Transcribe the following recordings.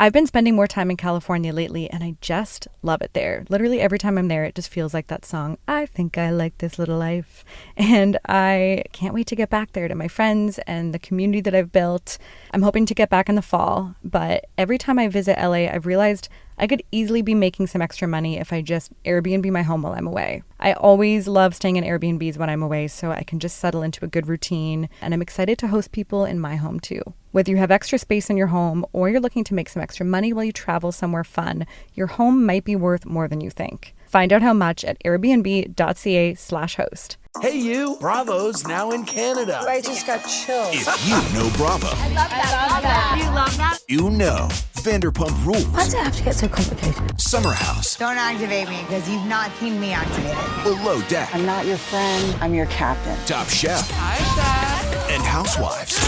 I've been spending more time in California lately, and I just love it there. Literally every time I'm there, it just feels like that song, I Think I Like This Little Life. And I can't wait to get back there to my friends and the community that I've built. I'm hoping to get back in the fall, but every time I visit LA, I've realized I could easily be making some extra money if I just Airbnb my home while I'm away. I always love staying in Airbnbs when I'm away, so I can just settle into a good routine, and I'm excited to host people in my home too. Whether you have extra space in your home or you're looking to make some extra money while you travel somewhere fun, your home might be worth more than you think. Find out how much at airbnb.ca/host. Hey you, Bravo's now in Canada. I just got chills. If you know Bravo, I love that. You love that? you know Vanderpump Rules, Why does it have to get so complicated? Summer House, Don't activate me because you've not seen me activated. Below Deck, I'm not your friend, I'm your captain. Top Chef, Hi, Chef. and Housewives.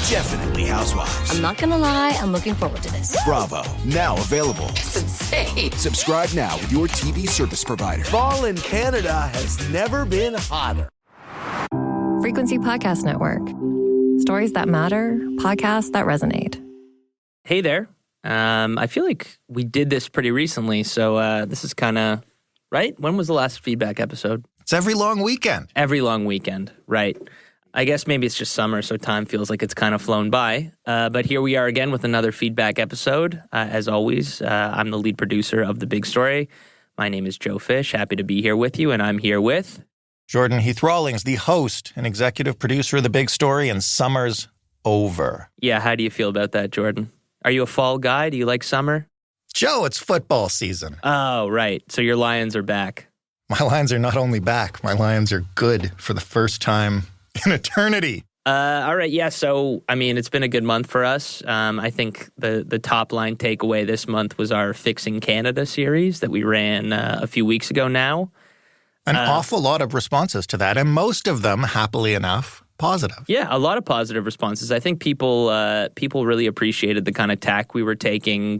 Definitely Housewives. I'm not gonna lie, I'm looking forward to this. Bravo, now available. It's insane. Subscribe now with your TV service provider. Fall in Canada has never been hotter. Frequency Podcast Network. Stories that matter, podcasts that resonate. Hey there. I feel like we did this pretty recently, so this is kind of, right? When was the last feedback episode? It's every long weekend. Every long weekend, right. I guess maybe it's just summer, so time feels like it's kind of flown by. But here we are again with another feedback episode. As always, I'm the lead producer of The Big Story. My name is Joe Fish. Happy to be here with you, and I'm here with Jordan Heath Rawlings, the host and executive producer of The Big Story, and summer's over. Yeah, how do you feel about that, Jordan? Are you a fall guy? Do you like summer? Joe, it's football season. Oh, right. So your Lions are back. My Lions are not only back, my Lions are good for the first time in eternity. All right, yeah, so, I mean, it's been a good month for us. I think the top line takeaway this month was our Fixing Canada series that we ran a few weeks ago now. An awful lot of responses to that, and most of them, happily enough, positive. Yeah, a lot of positive responses. I think people really appreciated the kind of tack we were taking,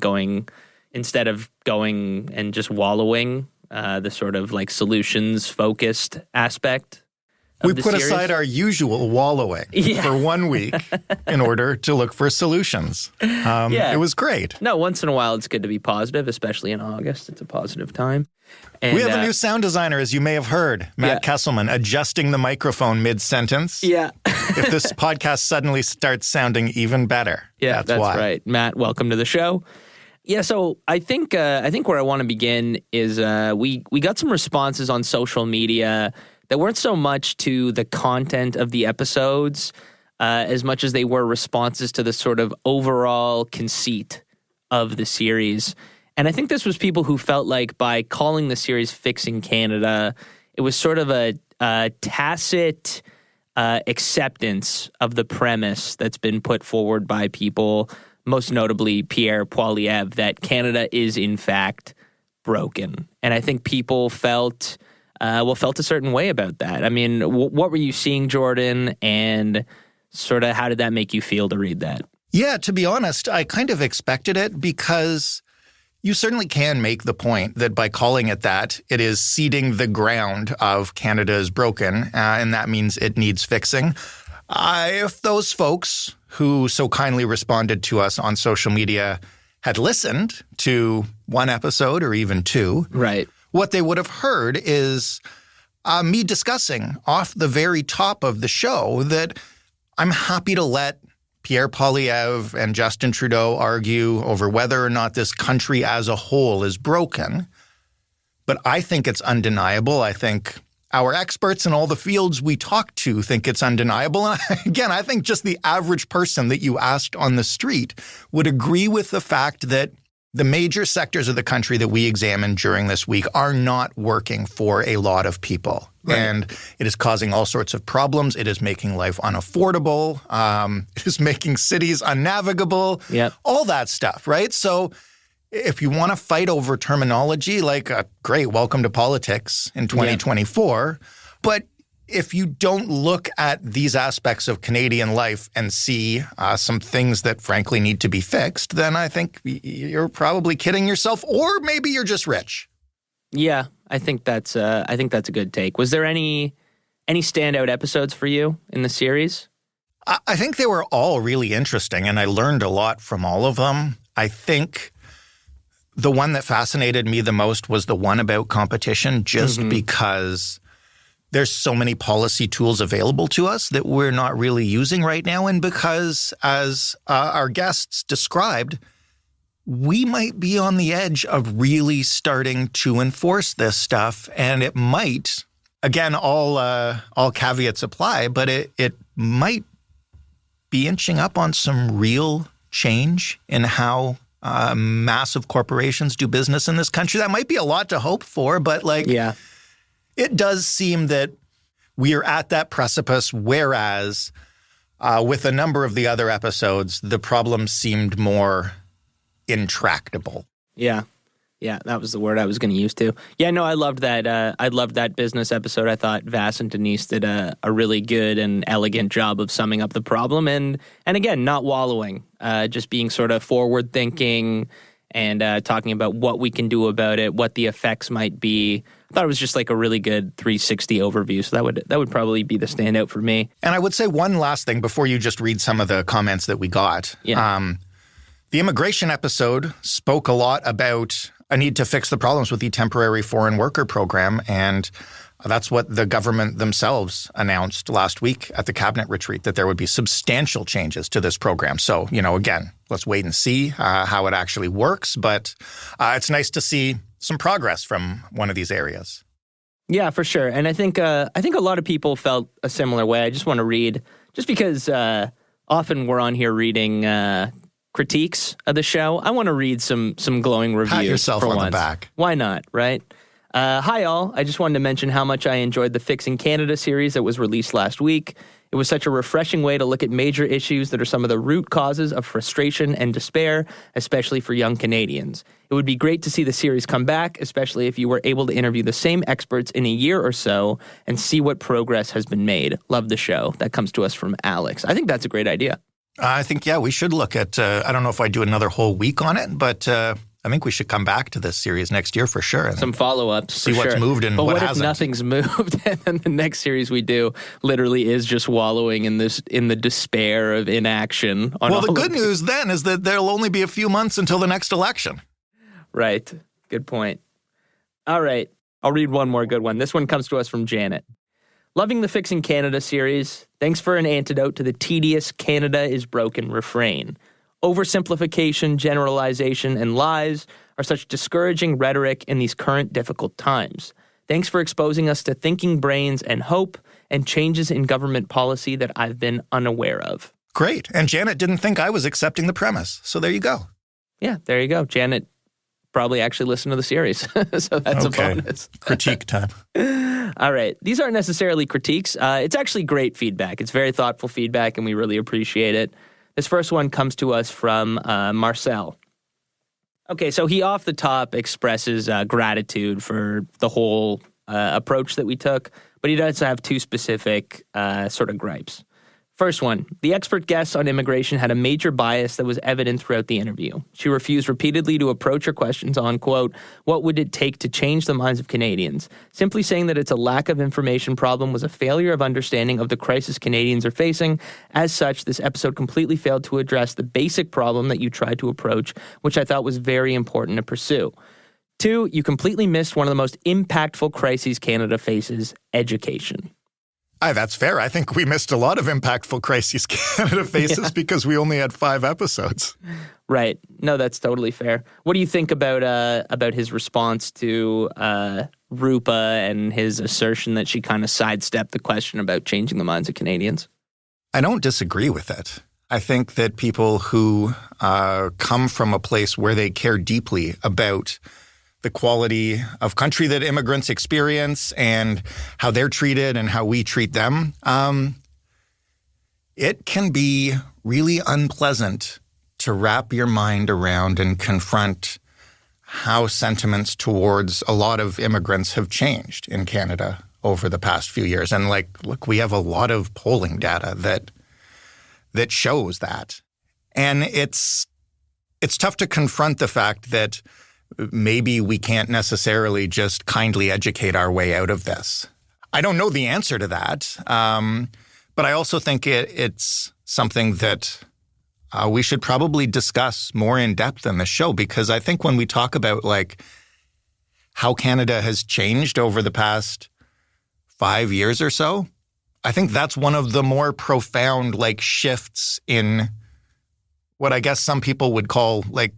instead of going and just wallowing, the sort of like solutions-focused aspect. We put aside our usual wallowing for 1 week in order to look for solutions. It was great. No, once in a while it's good to be positive, especially in August. It's a positive time. And, we have a new sound designer, as you may have heard, Matt Kesselman, adjusting the microphone mid-sentence. Yeah. If this podcast suddenly starts sounding even better, that's why. Right. Matt, welcome to the show. Yeah, so I think where I want to begin is we got some responses on social media that weren't so much to the content of the episodes as much as they were responses to the sort of overall conceit of the series. And I think this was people who felt like by calling the series Fixing Canada, it was sort of a tacit acceptance of the premise that's been put forward by people, most notably Pierre Poilievre, that Canada is in fact broken. And I think people felt a certain way about that. I mean, what were you seeing, Jordan, and sort of how did that make you feel to read that? Yeah, to be honest, I kind of expected it because you certainly can make the point that by calling it that, it is ceding the ground of Canada is broken, and that means it needs fixing. If those folks who so kindly responded to us on social media had listened to one episode or even two, right, what they would have heard is me discussing off the very top of the show that I'm happy to let Pierre Poilievre and Justin Trudeau argue over whether or not this country as a whole is broken. But I think it's undeniable. I think our experts in all the fields we talk to think it's undeniable. And again, I think just the average person that you asked on the street would agree with the fact that the major sectors of the country that we examined during this week are not working for a lot of people. Right. And it is causing all sorts of problems. It is making life unaffordable. It is making cities unnavigable. Yep. All that stuff, right? So if you want to fight over terminology, like, great, welcome to politics in 2024. Yeah. But if you don't look at these aspects of Canadian life and see some things that frankly need to be fixed, then I think you're probably kidding yourself, or maybe you're just rich. Yeah, I think that's a good take. Was there any standout episodes for you in the series? I think they were all really interesting, and I learned a lot from all of them. I think the one that fascinated me the most was the one about competition, just because there's so many policy tools available to us that we're not really using right now. And because, as our guests described, we might be on the edge of really starting to enforce this stuff. And it might, again, all caveats apply, but it might be inching up on some real change in how massive corporations do business in this country. That might be a lot to hope for, but it does seem that we are at that precipice, whereas with a number of the other episodes, the problem seemed more intractable. Yeah, that was the word I was going to use too. Yeah, no, I loved that. I loved that business episode. I thought Vass and Denise did a really good and elegant job of summing up the problem, and again, not wallowing, just being sort of forward thinking and talking about what we can do about it, what the effects might be. I thought it was just like a really good 360 overview. So that would probably be the standout for me. And I would say one last thing before you just read some of the comments that we got. Yeah. The immigration episode spoke a lot about a need to fix the problems with the temporary foreign worker program. And that's what the government themselves announced last week at the cabinet retreat, that there would be substantial changes to this program. So, again, let's wait and see how it actually works. But it's nice to see some progress from one of these areas. Yeah, for sure. And I think a lot of people felt a similar way. I just want to read, just because often we're on here reading critiques of the show. I want to read some glowing reviews. Pat yourself for on once. the back. Why not, right? Hi, all. I just wanted to mention how much I enjoyed the Fixing Canada series that was released last week. It was such a refreshing way to look at major issues that are some of the root causes of frustration and despair, especially for young Canadians. It would be great to see the series come back, especially if you were able to interview the same experts in a year or so and see what progress has been made. Love the show. That comes to us from Alex. I think that's a great idea. I think, we should look at, I don't know if I do another whole week on it, but I think we should come back to this series next year for sure. Some follow-ups, see what's moved and what hasn't. But what if nothing's moved and then the next series we do literally is just wallowing in the despair of inaction? Well, the good news then is that there'll only be a few months until the next election. Right. Good point. All right. I'll read one more good one. This one comes to us from Janet. Loving the Fixing Canada series. Thanks for an antidote to the tedious Canada is broken refrain. Oversimplification, generalization, and lies are such discouraging rhetoric in these current difficult times. Thanks for exposing us to thinking brains and hope and changes in government policy that I've been unaware of. Great. And Janet didn't think I was accepting the premise. So there you go. Yeah, there you go. Janet probably actually listened to the series. So that's a bonus. Critique time. All right. These aren't necessarily critiques. It's actually great feedback. It's very thoughtful feedback, and we really appreciate it. This first one comes to us from Marcel. Okay, so he off the top expresses gratitude for the whole approach that we took, but he does have two specific sort of gripes. First one, the expert guest on immigration had a major bias that was evident throughout the interview. She refused repeatedly to approach her questions on, quote, what would it take to change the minds of Canadians? Simply saying that it's a lack of information problem was a failure of understanding of the crisis Canadians are facing. As such, this episode completely failed to address the basic problem that you tried to approach, which I thought was very important to pursue. Two, you completely missed one of the most impactful crises Canada faces, education. That's fair. I think we missed a lot of impactful crises Canada faces because we only had 5 episodes. Right. No, that's totally fair. What do you think about his response to Rupa and his assertion that she kind of sidestepped the question about changing the minds of Canadians? I don't disagree with it. I think that people who come from a place where they care deeply about the quality of country that immigrants experience and how they're treated and how we treat them, it can be really unpleasant to wrap your mind around and confront how sentiments towards a lot of immigrants have changed in Canada over the past few years. And look, we have a lot of polling data that shows that. And it's tough to confront the fact that maybe we can't necessarily just kindly educate our way out of this. I don't know the answer to that, but I also think it's something that we should probably discuss more in depth in the show, because I think when we talk about like how Canada has changed over the past 5 years or so, I think that's one of the more profound like shifts in what I guess some people would call like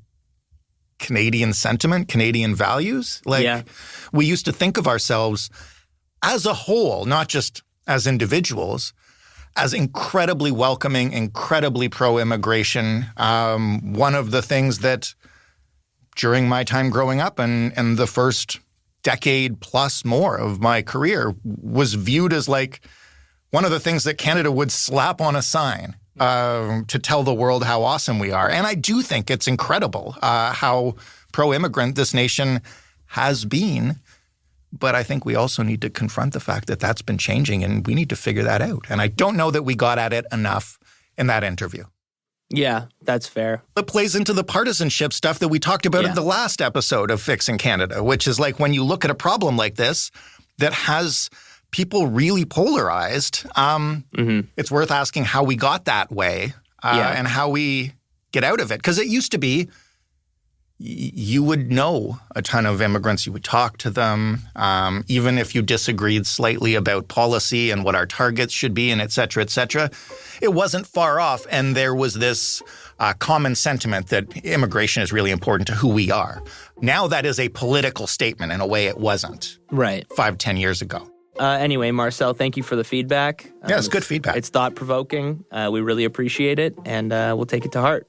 Canadian sentiment, Canadian values. Like we used to think of ourselves as a whole, not just as individuals, as incredibly welcoming, incredibly pro-immigration. One of the things that during my time growing up and the first decade plus more of my career was viewed as like one of the things that Canada would slap on a sign to tell the world how awesome we are. And I do think it's incredible how pro-immigrant this nation has been. But I think we also need to confront the fact that that's been changing, and we need to figure that out. And I don't know that we got at it enough in that interview. Yeah, that's fair. It plays into the partisanship stuff that we talked about in the last episode of Fixing Canada, which is like when you look at a problem like this that has people really polarized, it's worth asking how we got that way and how we get out of it. Because it used to be you would know a ton of immigrants. You would talk to them, even if you disagreed slightly about policy and what our targets should be and et cetera, et cetera. It wasn't far off. And there was this common sentiment that immigration is really important to who we are. Now that is a political statement in a way it wasn't 5-10 years ago. Anyway, Marcel, thank you for the feedback. Yeah, it's good feedback. It's thought-provoking. We really appreciate it, and we'll take it to heart.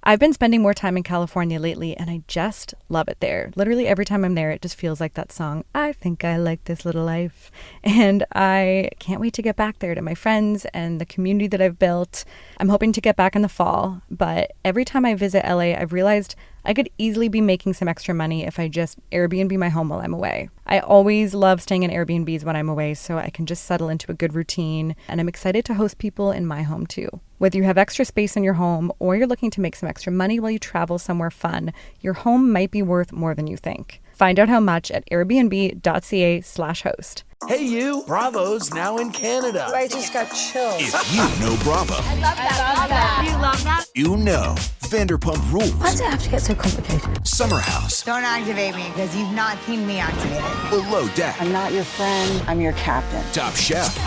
I've been spending more time in California lately, and I just love it there. Literally every time I'm there, it just feels like that song, I think I like this little life. And I can't wait to get back there to my friends and the community that I've built. I'm hoping to get back in the fall, but every time I visit LA, I've realized I could easily be making some extra money if I just Airbnb my home while I'm away. I always love staying in Airbnbs when I'm away, so I can just settle into a good routine, and I'm excited to host people in my home too. Whether you have extra space in your home or you're looking to make some extra money while you travel somewhere fun, your home might be worth more than you think. Find out how much at airbnb.ca/host. Hey, you. Bravo's now in Canada. I just got chills. If you know Bravo, I love that. You love that? you know Vanderpump Rules, Why does it have to get so complicated? Summer House, Don't activate me because you've not seen me activated. Below Deck, I'm not your friend. I'm your captain. Top Chef,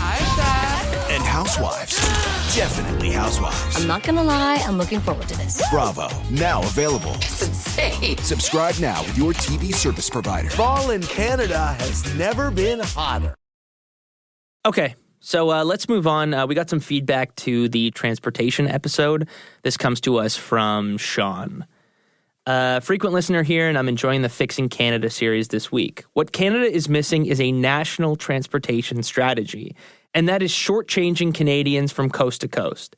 and Housewives. Definitely Housewives. I'm not gonna lie, I'm looking forward to this. Bravo, now available. It's insane. Subscribe now with your TV service provider. Fall in Canada has never been hotter. Okay, so let's move on. We got some feedback to the transportation episode. This comes to us from Sean. Frequent listener here, and I'm enjoying the Fixing Canada series this week. What Canada is missing is a national transportation strategy, and that is shortchanging Canadians from coast to coast.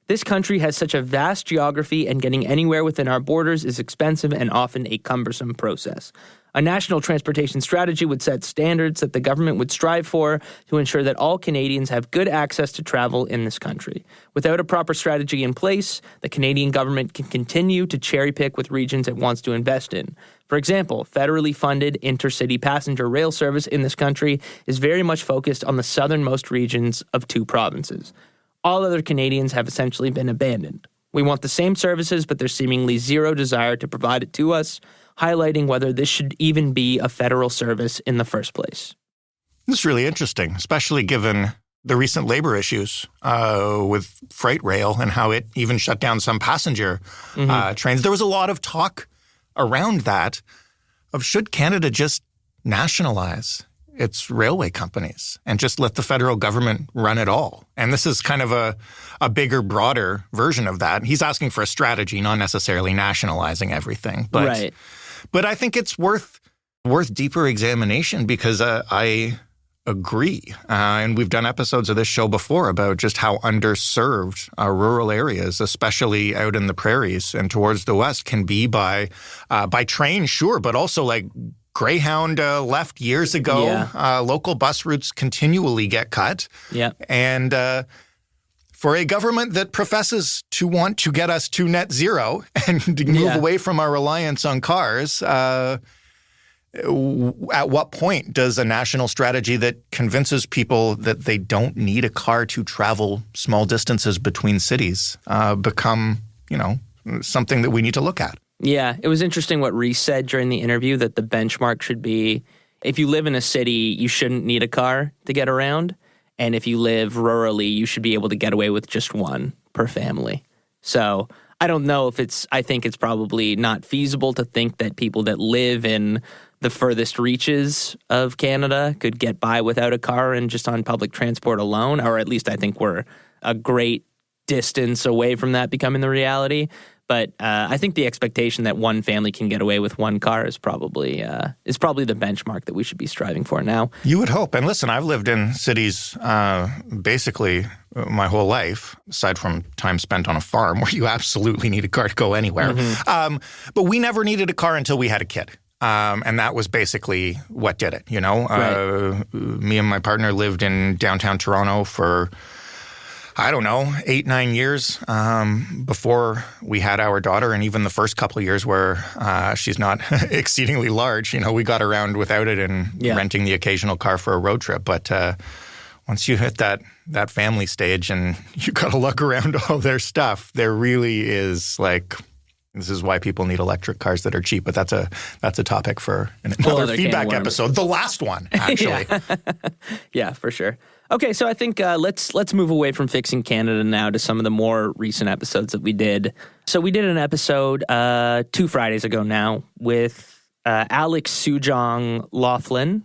This country has such a vast geography, and getting anywhere within our borders is expensive and often a cumbersome process. A national transportation strategy would set standards that the government would strive for to ensure that all Canadians have good access to travel in this country. Without a proper strategy in place, the Canadian government can continue to cherry-pick with regions it wants to invest in. For example, federally funded intercity passenger rail service in this country is very much focused on the southernmost regions of 2 provinces. All other Canadians have essentially been abandoned. We want the same services, but there's seemingly zero desire to provide it to us, highlighting whether this should even be a federal service in the first place. This is really interesting, especially given the recent labor issues with freight rail and how it even shut down some passenger trains. There was a lot of talk around that of should Canada just nationalize its railway companies and just let the federal government run it all. And this is kind of a bigger, broader version of that. He's asking for a strategy, not necessarily nationalizing everything. But, but I think it's worth deeper examination because I agree. And we've done episodes of this show before about just how underserved rural areas, especially out in the prairies and towards the west, can be by train, sure, but also like Greyhound left years ago. Yeah. Local bus routes continually get cut. Yeah. And for a government that professes to want to get us to net zero and to move away from our reliance on cars, at what point does a national strategy that convinces people that they don't need a car to travel small distances between cities become, something that we need to look at? Yeah, it was interesting what Reese said during the interview, that the benchmark should be, if you live in a city, you shouldn't need a car to get around. And if you live rurally, you should be able to get away with just one per family. So I don't know if I think it's probably not feasible to think that people that live in the furthest reaches of Canada could get by without a car and just on public transport alone, or at least I think we're a great distance away from that becoming the reality. But I think the expectation that one family can get away with one car is probably the benchmark that we should be striving for now. You would hope. And listen, I've lived in cities basically my whole life, aside from time spent on a farm where you absolutely need a car to go anywhere. Mm-hmm. But we never needed a car until we had a kid. And that was basically what did it, Right. Me and my partner lived in downtown Toronto for, 8-9 years before we had our daughter, and even the first couple of years where she's not exceedingly large, we got around without it and renting the occasional car for a road trip. But once you hit that family stage and you got to lug around all their stuff, there really is this is why people need electric cars that are cheap. But that's a topic for another feedback episode, the last one, actually. Yeah, for sure. Okay, so I think let's move away from Fixing Canada now to some of the more recent episodes that we did. So we did an episode 2 Fridays ago now with Alex Sujong Laughlin,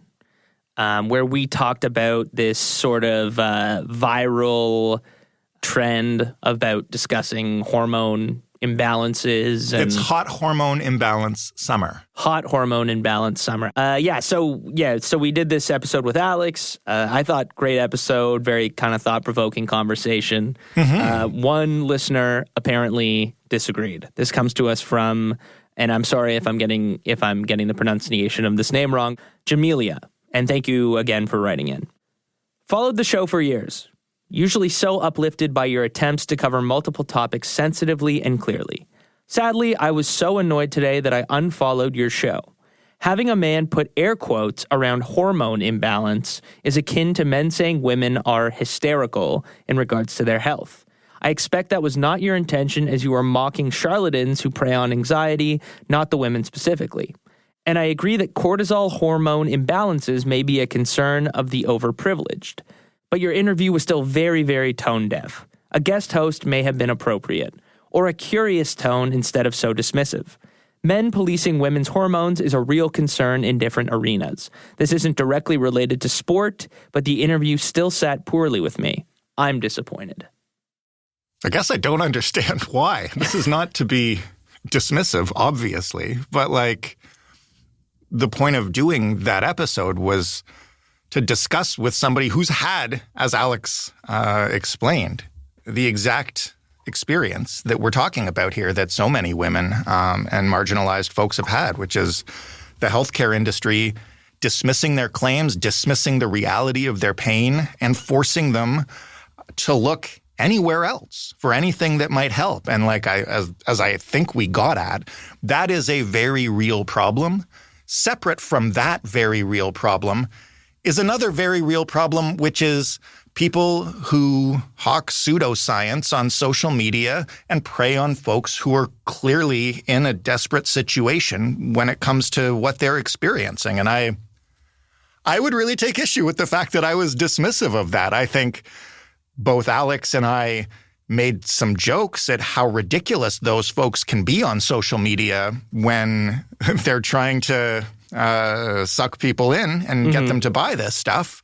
where we talked about this sort of viral trend about discussing hormone imbalances. And it's hot hormone imbalance summer. Hot hormone imbalance summer. So we did this episode with Alex. I thought great episode, very kind of thought-provoking conversation. Mm-hmm. One listener apparently disagreed. This comes to us from, and I'm sorry if I'm getting the pronunciation of this name wrong, Jamelia. And thank you again for writing in. Followed the show for years. Usually so uplifted by your attempts to cover multiple topics sensitively and clearly. Sadly, I was so annoyed today that I unfollowed your show. Having a man put air quotes around hormone imbalance is akin to men saying women are hysterical in regards to their health. I expect that was not your intention, as you are mocking charlatans who prey on anxiety, not the women specifically. And I agree that cortisol hormone imbalances may be a concern of the overprivileged. But your interview was still very, very tone-deaf. A guest host may have been appropriate, or a curious tone instead of so dismissive. Men policing women's hormones is a real concern in different arenas. This isn't directly related to sport, but the interview still sat poorly with me. I'm disappointed. I guess I don't understand why. This is not to be dismissive, obviously, but the point of doing that episode was to discuss with somebody who's had, as Alex explained, the exact experience that we're talking about here that so many women and marginalized folks have had, which is the healthcare industry dismissing their claims, dismissing the reality of their pain, and forcing them to look anywhere else for anything that might help. And as I think we got at, that is a very real problem. Separate from that very real problem is another very real problem, which is people who hawk pseudoscience on social media and prey on folks who are clearly in a desperate situation when it comes to what they're experiencing. And I would really take issue with the fact that I was dismissive of that. I think both Alex and I made some jokes at how ridiculous those folks can be on social media when they're trying to suck people in and get them to buy this stuff.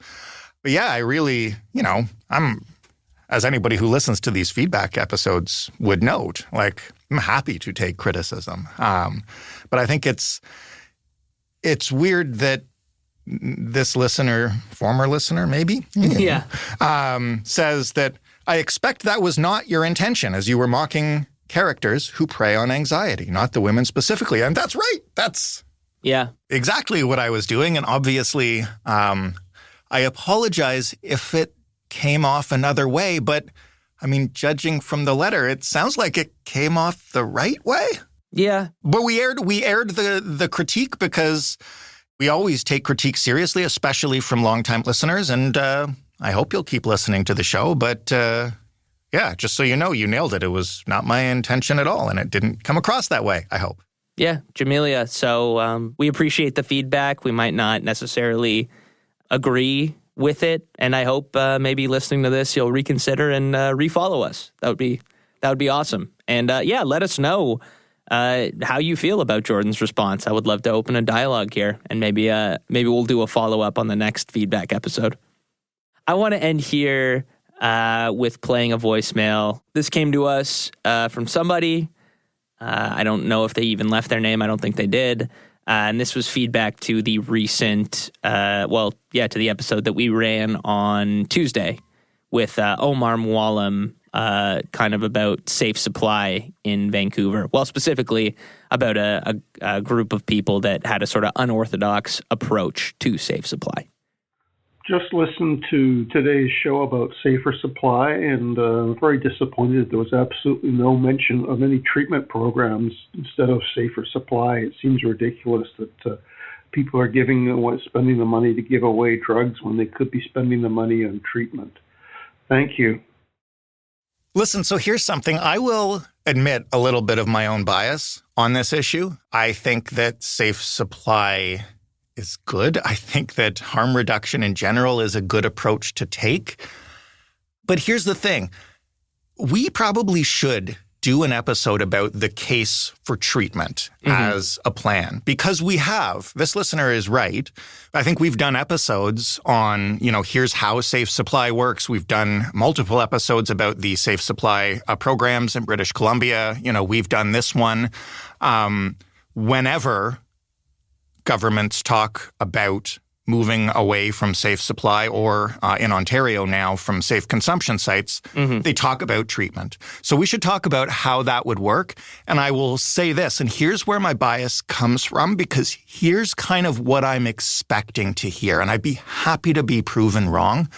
But yeah, I really, I'm, as anybody who listens to these feedback episodes would note, I'm happy to take criticism. But I think it's weird that this listener, former listener maybe, says that I expect that was not your intention, as you were mocking characters who prey on anxiety, not the women specifically. And that's right. That's exactly what I was doing. And obviously, I apologize if it came off another way. But I mean, judging from the letter, it sounds like it came off the right way. Yeah. But we aired the critique because We always take critique seriously, especially from longtime listeners, and I hope you'll keep listening to the show. But yeah, just so you know, you nailed it. It was not my intention at all, and it didn't come across that way, I hope. Yeah, Jamelia. So we appreciate the feedback. We might not necessarily agree with it, and I hope maybe listening to this, you'll reconsider and refollow us. That would be awesome. And yeah, let us know how you feel about Jordan's response. I would love to open a dialogue here, and maybe we'll do a follow-up on the next feedback episode. I want to end here with playing a voicemail. This came to us from somebody. I don't know if they even left their name. I don't think they did. And this was feedback to the recent, to the episode that we ran on Tuesday with Omar Mualim, kind of about safe supply in Vancouver. Well, specifically about a group of people that had a sort of unorthodox approach to safe supply. Just listened to today's show about safer supply, and I'm very disappointed there was absolutely no mention of any treatment programs instead of safer supply. It seems ridiculous that people are spending the money to give away drugs when they could be spending the money on treatment. Thank you. Listen, so here's something. I will admit a little bit of my own bias on this issue. I think that safe supply is good. I think that harm reduction in general is a good approach to take. But here's the thing. We probably should do an episode about the case for treatment as a plan, because we have, this listener is right. I think we've done episodes on, here's how safe supply works. We've done multiple episodes about the safe supply programs in British Columbia. We've done this one. Whenever governments talk about moving away from safe supply, or in Ontario now from safe consumption sites, they talk about treatment. So we should talk about how that would work. And I will say this, and here's where my bias comes from, because here's kind of what I'm expecting to hear. And I'd be happy to be proven wrong.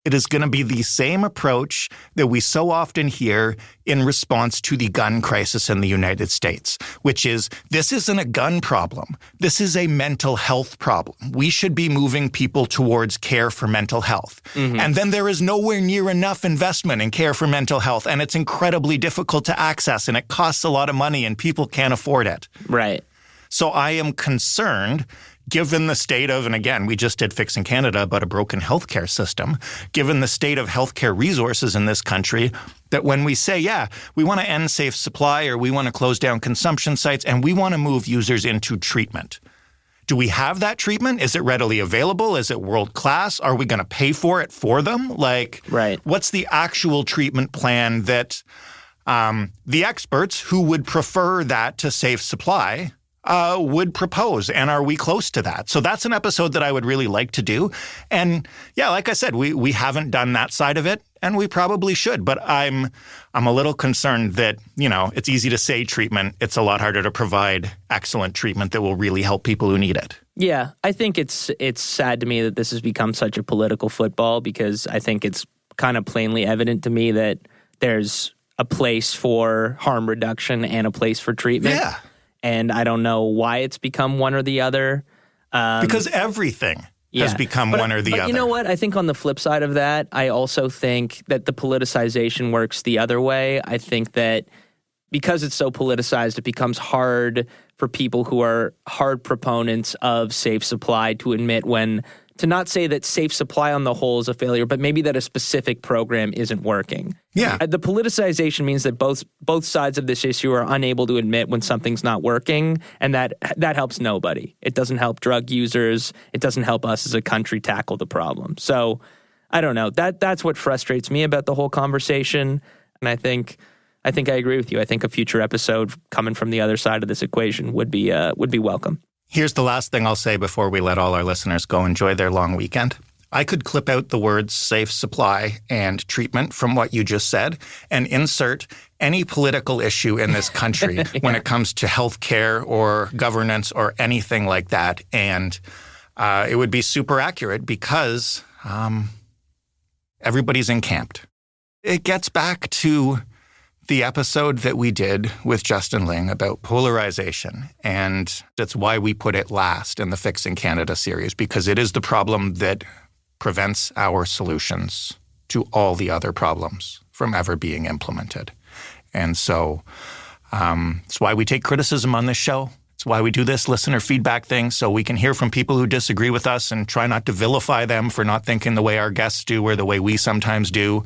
It is going to be the same approach that we so often hear in response to the gun crisis in the United States, which is, this isn't a gun problem. This is a mental health problem. We should be moving people towards care for mental health. And then there is nowhere near enough investment in care for mental health, and it's incredibly difficult to access, and it costs a lot of money, and people can't afford it. Right. So I am concerned, given the state of, and again, we just did Fixing Canada about a broken healthcare system, given the state of healthcare resources in this country, that when we say, yeah, we want to end safe supply, or we want to close down consumption sites, and we want to move users into treatment. Do we have that treatment? Is it readily available? Is it world-class? Are we going to pay for it for them? Right. What's the actual treatment plan that the experts who would prefer that to safe supply would propose, and are we close to that? So that's an episode that I would really like to do. And yeah, like I said, we haven't done that side of it, and we probably should. But I'm a little concerned that, it's easy to say treatment. It's a lot harder to provide excellent treatment that will really help people who need it. Yeah, I think it's sad to me that this has become such a political football, because I think it's kind of plainly evident to me that there's a place for harm reduction and a place for treatment. Yeah. And I don't know why it's become one or the other. Because everything has become one or the other. But you know what? I think on the flip side of that, I also think that the politicization works the other way. I think that because it's so politicized, it becomes hard for people who are hard proponents of safe supply to admit to not say that safe supply on the whole is a failure, but maybe that a specific program isn't working. Yeah. The politicization means that both sides of this issue are unable to admit when something's not working, and that helps nobody. It doesn't help drug users. It doesn't help us as a country tackle the problem. So I don't know. That's what frustrates me about the whole conversation, and I think I agree with you. I think a future episode coming from the other side of this equation would be welcome. Here's the last thing I'll say before we let all our listeners go enjoy their long weekend. I could clip out the words safe supply and treatment from what you just said and insert any political issue in this country when it comes to healthcare or governance or anything like that. And it would be super accurate, because everybody's encamped. It gets back to the episode that we did with Justin Ling about polarization, and that's why we put it last in the Fixing Canada series, because it is the problem that prevents our solutions to all the other problems from ever being implemented. And so it's why we take criticism on this show. It's why we do this listener feedback thing, so we can hear from people who disagree with us and try not to vilify them for not thinking the way our guests do or the way we sometimes do.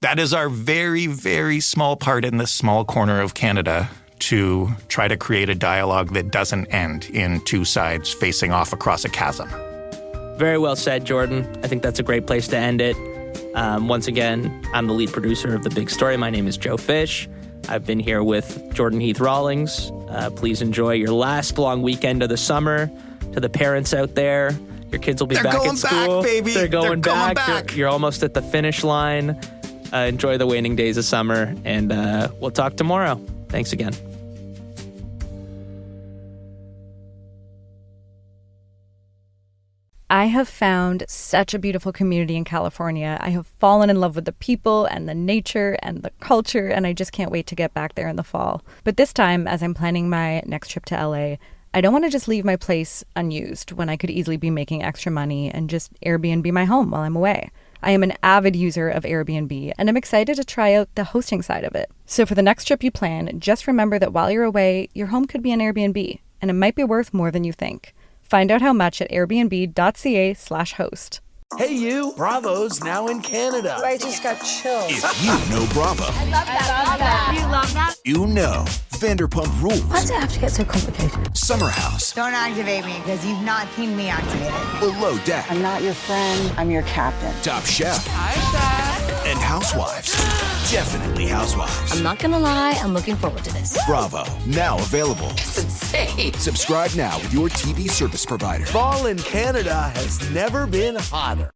That is our very, very small part in this small corner of Canada to try to create a dialogue that doesn't end in two sides facing off across a chasm. Very well said, Jordan. I think that's a great place to end it. Once again, I'm the lead producer of The Big Story. My name is Joe Fish. I've been here with Jordan Heath Rawlings. Please enjoy your last long weekend of the summer. To the parents out there, your kids will be back at school. They're going back, baby. They're going back. Back. You're almost at the finish line. Enjoy the waning days of summer, and we'll talk tomorrow. Thanks again. I have found such a beautiful community in California. I have fallen in love with the people and the nature and the culture, and I just can't wait to get back there in the fall. But this time, as I'm planning my next trip to LA, I don't want to just leave my place unused when I could easily be making extra money and just Airbnb my home while I'm away. I am an avid user of Airbnb, and I'm excited to try out the hosting side of it. So for the next trip you plan, just remember that while you're away, your home could be an Airbnb, and it might be worth more than you think. Find out how much at airbnb.ca/host. Hey, you. Bravo's now in Canada. I just got chills. If you know Bravo, I love that. You love that? you know Vanderpump Rules, Why does it have to get so complicated? Summer House, Don't activate me because you've not seen me activated. Below Deck, I'm not your friend. I'm your captain. Top Chef, and Housewives. Definitely Housewives. I'm not gonna lie, I'm looking forward to this. Bravo, now available. It's insane. Subscribe now with your TV service provider. Fall in Canada has never been hotter.